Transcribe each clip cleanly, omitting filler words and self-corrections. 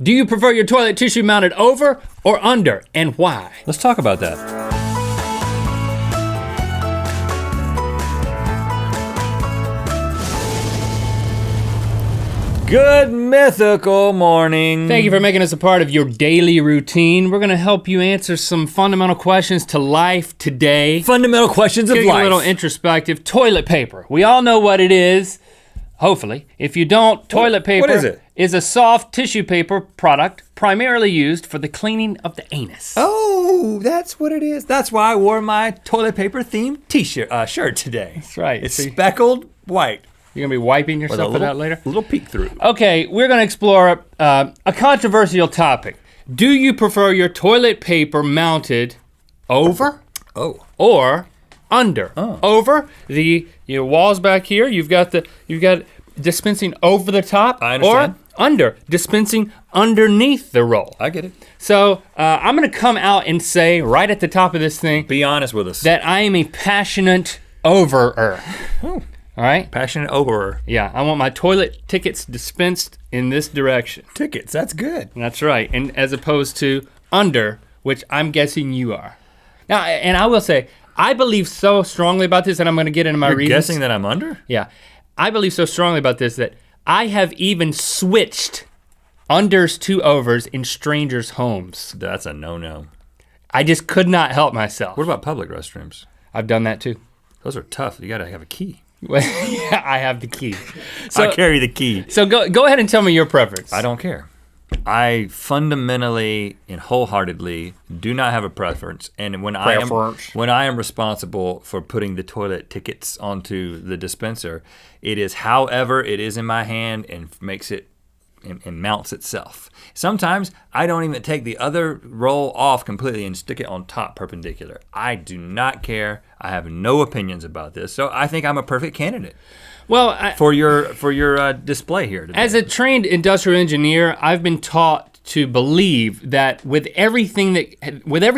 Do you prefer your toilet tissue mounted over or under, and why? Let's talk about that. Good mythical morning. Thank you for making us a part of your daily routine. We're gonna help you answer some fundamental questions to life today. Fundamental questions of Getting life. a little introspective. Toilet paper. We all know what it is, hopefully. If you don't, toilet paper what is it? Is a soft tissue paper product primarily used for the cleaning of the anus. Oh, that's what it is. That's why I wore my toilet paper themed T-shirt shirt today. That's right. It's speckled white. You're gonna be wiping yourself with that later? A little peek through. Okay, we're gonna explore a controversial topic. Do you prefer your toilet paper mounted over? Oh. Or under? Oh. Over your walls back here. You've got dispensing over the top. I understand. Or under, dispensing underneath the roll. I get it. So I'm gonna come out and say right at the top of this thing. Be honest with us. That I am a passionate overer. Oh. All right? Passionate overer. Yeah, I want my toilet tickets dispensed in this direction. Tickets, that's good. That's right, and as opposed to under, which I'm guessing you are. Now, and I will say, I believe so strongly about this, and I'm gonna get into my reasons. You're guessing that I'm under? Yeah, I believe so strongly about this that I have even switched unders to overs in strangers' homes. That's a no-no. I just could not help myself. What about public restrooms? I've done that too. Those are tough, you gotta have a key. Yeah, I have the key. So, I carry the key. So go ahead and tell me your preference. I don't care. I fundamentally and wholeheartedly do not have a preference. And when I am responsible for putting the toilet tickets onto the dispenser, it is however it is in my hand and makes it and mounts itself. Sometimes I don't even take the other roll off completely and stick it on top perpendicular. I do not care. I have no opinions about this. So I think I'm a perfect candidate. Well, for your display here today. As a trained industrial engineer, I've been taught to believe that with every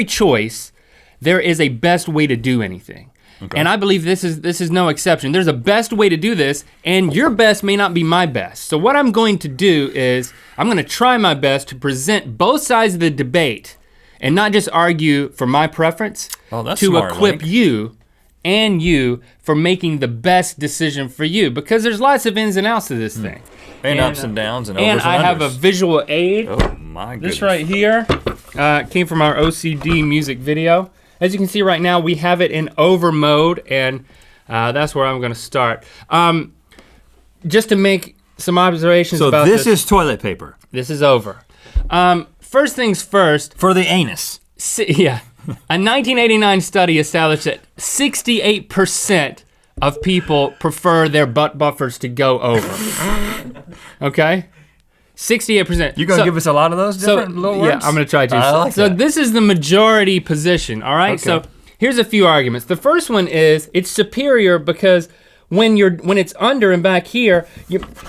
choice, there is a best way to do anything. Okay. And I believe this is no exception. There's a best way to do this, and your best may not be my best. So what I'm going to do is I'm gonna try my best to present both sides of the debate and not just argue for my preference, that's to smart, equip Link. you and you for making the best decision for you, because there's lots of ins and outs to this thing. And ups and downs and overs and unders. And I have a visual aid. Oh my goodness. This right here came from our OCD music video. As you can see right now, we have it in over mode, and that's where I'm gonna start. Just to make some observations about this. So this is toilet paper. This is over. First things first. For the anus. Yeah. A 1989 study established that 68% of people prefer their butt buffers to go over. Okay? 68%. You gonna give us a lot of those different little words? Yeah, I'm gonna try to. I like so that. This is the majority position, all right? Okay. So here's a few arguments. The first one is it's superior because when it's under and back here,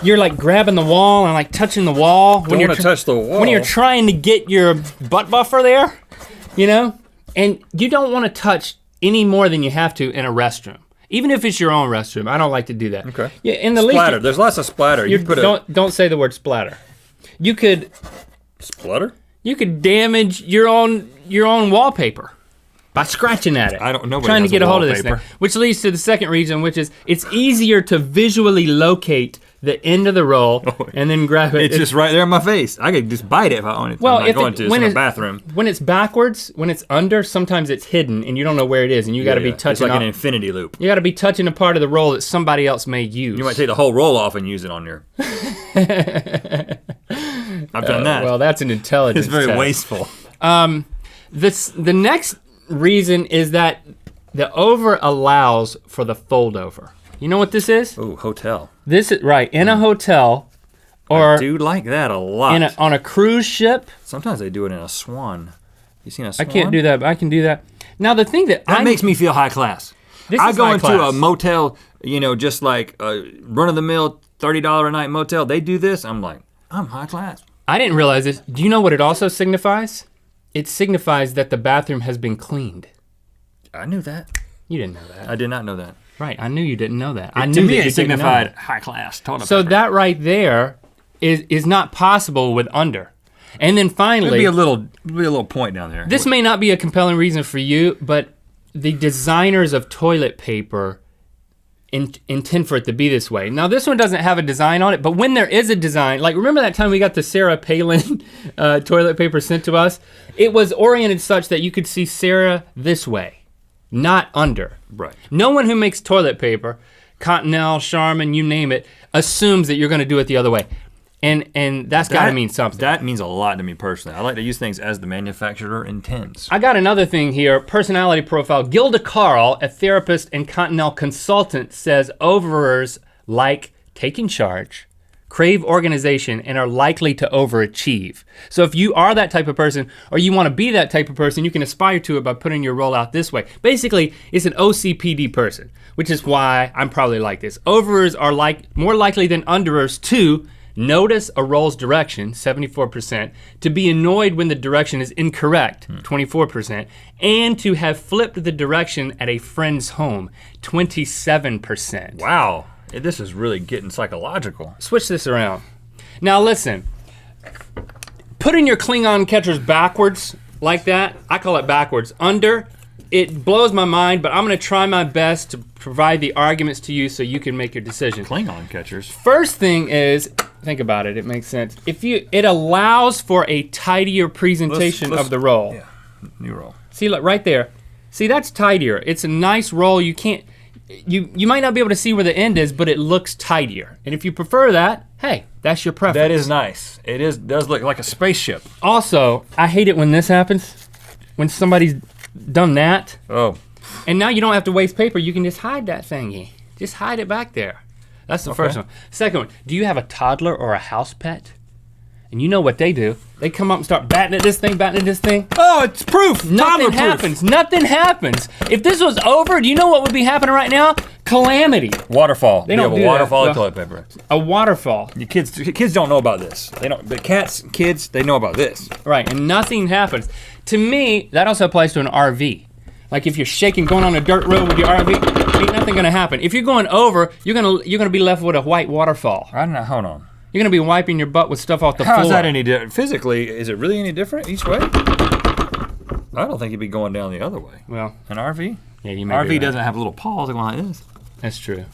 you're like grabbing the wall and like touching the wall. Don't wanna touch the wall. When you're trying to get your butt buffer there, you know? And you don't wanna touch any more than you have to in a restroom. Even if it's your own restroom, I don't like to do that. Okay. Yeah, in the splatter, there's lots of splatter. Don't say the word splatter. You could Splutter? You could damage your own wallpaper by scratching at it. I don't know. Trying to get a hold of this thing. Which leads to the second reason, which is it's easier to visually locate the end of the roll and then grab it. It's just right there in my face. I could just bite it if I wanted to. Well, I'm not going to. It's in the bathroom. When it's backwards, when it's under, sometimes it's hidden and you don't know where it is, and you got to be touching. It's like an infinity loop. You got to be touching a part of the roll that somebody else may use. You might take the whole roll off and use it on there. I've done that. Well, that's an intelligence It's very test. wasteful. The next reason is that the over allows for the fold over. You know what this is? Ooh, hotel. This is right in a hotel, or I do like that a lot. on a cruise ship. Sometimes they do it in a swan. You seen a swan? I can't do that, but I can do that. Now the thing that makes me feel high class. I go into a motel, just like a run-of-the-mill $30 a night motel. They do this. I'm like, I'm high class. I didn't realize this. Do you know what it also signifies? It signifies that the bathroom has been cleaned. I knew that. You didn't know that. I did not know that. Right, I knew you didn't know that. To me, it signified high class. So that right there is not possible with under. And then finally, there'd be a little point down there. This may not be a compelling reason for you, but the designers of toilet paper intend for it to be this way. Now this one doesn't have a design on it, but when there is a design, like remember that time we got the Sarah Palin toilet paper sent to us? It was oriented such that you could see Sarah this way, not under. Right. No one who makes toilet paper, Cottonelle, Charmin, you name it, assumes that you're gonna do it the other way. And that's gotta mean something. That means a lot to me personally. I like to use things as the manufacturer intends. I got another thing here, personality profile. Gilda Carl, a therapist and Cottonelle consultant, says overers like taking charge, crave organization, and are likely to overachieve. So if you are that type of person, or you wanna be that type of person, you can aspire to it by putting your role out this way. Basically, it's an OCPD person, which is why I'm probably like this. Overers are more likely than underers to notice a role's direction, 74%, to be annoyed when the direction is incorrect, 24%, and to have flipped the direction at a friend's home, 27%. Wow, this is really getting psychological. Switch this around. Now listen, putting your Klingon catchers backwards like that, I call it backwards, under, it blows my mind, but I'm gonna try my best to provide the arguments to you so you can make your decision. Klingon catchers. First thing is, think about it, it makes sense. It allows for a tidier presentation of the roll. Yeah, new roll. See, look, right there. See, that's tidier. It's a nice roll. You might not be able to see where the end is, but it looks tidier. And if you prefer that, hey, that's your preference. That is nice. It does look like a spaceship. Also, I hate it when this happens, when somebody's done that. Oh. And now you don't have to waste paper. You can just hide that thingy. Just hide it back there. That's the first one. Second one, do you have a toddler or a house pet? And you know what they do. They come up and start batting at this thing. Oh, it's proof. Nothing happens. Nothing happens. If this was over, do you know what would be happening right now? Calamity. Waterfall. They don't have do a waterfall that. of toilet paper. A waterfall. The kids don't know about this. They don't. The kids, they know about this. Right, and nothing happens. To me, that also applies to an RV. Like if you're shaking, going on a dirt road with your RV, ain't nothing gonna happen. If you're going over, you're gonna be left with a white waterfall. I don't know. Hold on. You're gonna be wiping your butt with stuff off the floor. How is that any different? Physically, is it really any different each way? I don't think you'd be going down the other way. Well, an RV? Yeah, you may RV be right. doesn't have little paws going like this. That's true.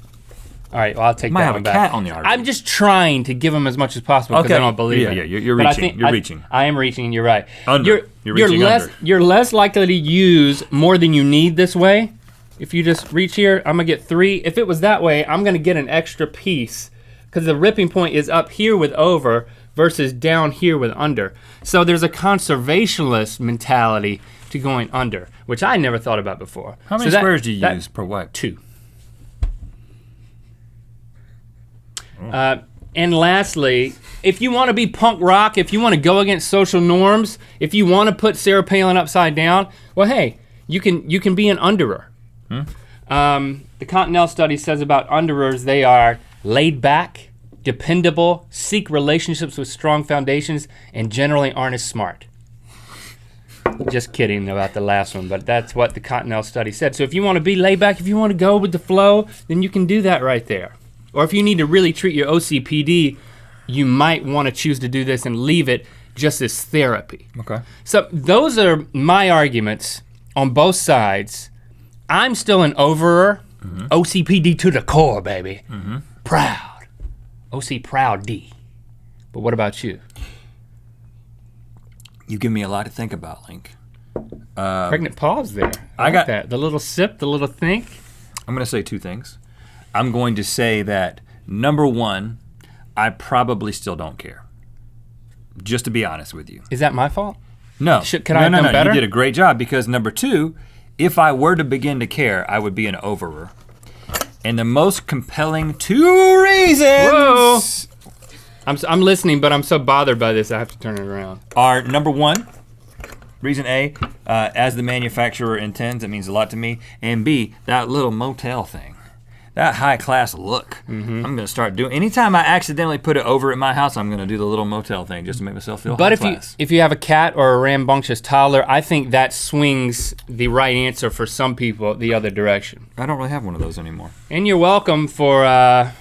All right, well, I'll take Might that have one a back. cat on the RV. I'm just trying to give them as much as possible because I don't believe it. Yeah, you're reaching. You're reaching. I am reaching, you're right. Under. You're reaching under. You're less likely to use more than you need this way. If you just reach here, I'm gonna get 3. If it was that way, I'm gonna get an extra piece because the ripping point is up here with over versus down here with under. So there's a conservationist mentality to going under, which I never thought about before. How many squares do you use per wipe? 2. And lastly, if you want to be punk rock, if you want to go against social norms, if you want to put Sarah Palin upside down, well, hey, you can be an underer. The Cottonelle study says about underers, they are laid back, dependable, seek relationships with strong foundations, and generally aren't as smart. Just kidding about the last one, but that's what the Cottonelle study said. So if you want to be laid back, if you want to go with the flow, then you can do that right there. Or if you need to really treat your OCPD, you might want to choose to do this and leave it just as therapy. Okay. So those are my arguments on both sides. I'm still an overer, OCPD to the core, baby. Proud, OC proud D. But what about you? You give me a lot to think about, Link. Pregnant pause there. I got that. The little sip, the little think. I'm gonna say 2 things. I'm going to say that, number 1, I probably still don't care. Just to be honest with you. Is that my fault? No. Could I have done better? You did a great job because number 2, if I were to begin to care, I would be an overer. And the most compelling 2 reasons. Whoa. I'm listening, but I'm so bothered by this, I have to turn it around. Are number 1, reason A, as the manufacturer intends, it means a lot to me. And B, that little motel thing. that high class look. I'm gonna start doing, anytime I accidentally put it over at my house, I'm gonna do the little motel thing just to make myself feel high class. But if you have a cat or a rambunctious toddler, I think that swings the right answer for some people the other direction. I don't really have one of those anymore. And you're welcome for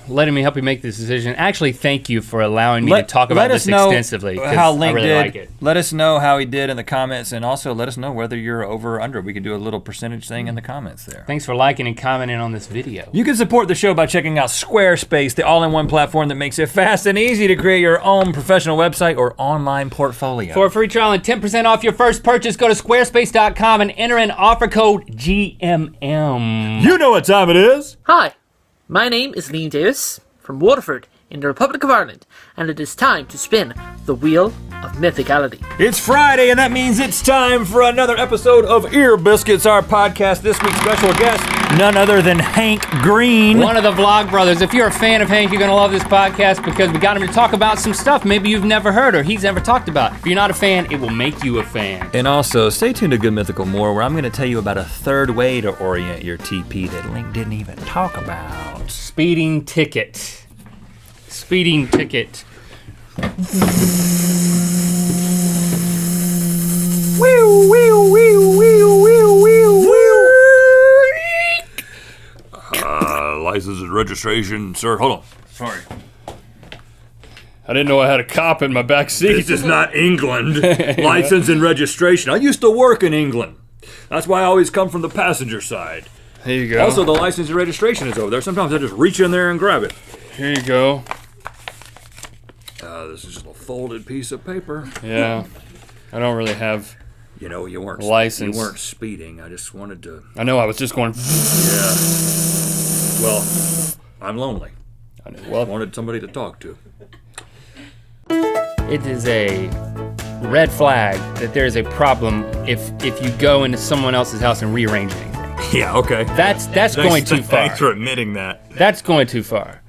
letting me help you make this decision. Actually, thank you for allowing me to talk about this extensively. How Link really did. Like it. Let us know how he did in the comments, and also let us know whether you're over or under. We could do a little percentage thing in the comments there. Thanks for liking and commenting on this video. You can support the show by checking out Squarespace, the all-in-one platform that makes it fast and easy to create your own professional website or online portfolio. For a free trial and 10% off your first purchase, go to squarespace.com and enter in offer code GMM. You know what time it is. Hi, my name is Liam Davis from Waterford in the Republic of Ireland, and it is time to spin the Wheel of Mythicality. It's Friday, and that means it's time for another episode of Ear Biscuits, our podcast. This week's special guest, none other than Hank Green. One of the Vlog Brothers. If you're a fan of Hank, you're gonna love this podcast because we got him to talk about some stuff maybe you've never heard or he's never talked about. If you're not a fan, it will make you a fan. And also, stay tuned to Good Mythical More, where I'm gonna tell you about a third way to orient your TP that Link didn't even talk about. Speeding ticket. Speeding ticket. License and registration, sir. Hold on. Sorry. I didn't know I had a cop in my back seat. This is not England. License and registration. I used to work in England. That's why I always come from the passenger side. Here you go. Also, the license and registration is over there. Sometimes I just reach in there and grab it. Here you go. This is just a folded piece of paper. Yeah. I don't really have. You know, you weren't license. You weren't speeding. I just wanted to. I know. I was just going. Yeah. Well, I'm lonely. I Well, I wanted somebody to talk to. It is a red flag that there is a problem if you go into someone else's house and rearrange anything. Yeah. Okay. That's going too far. Thanks for admitting that. That's going too far.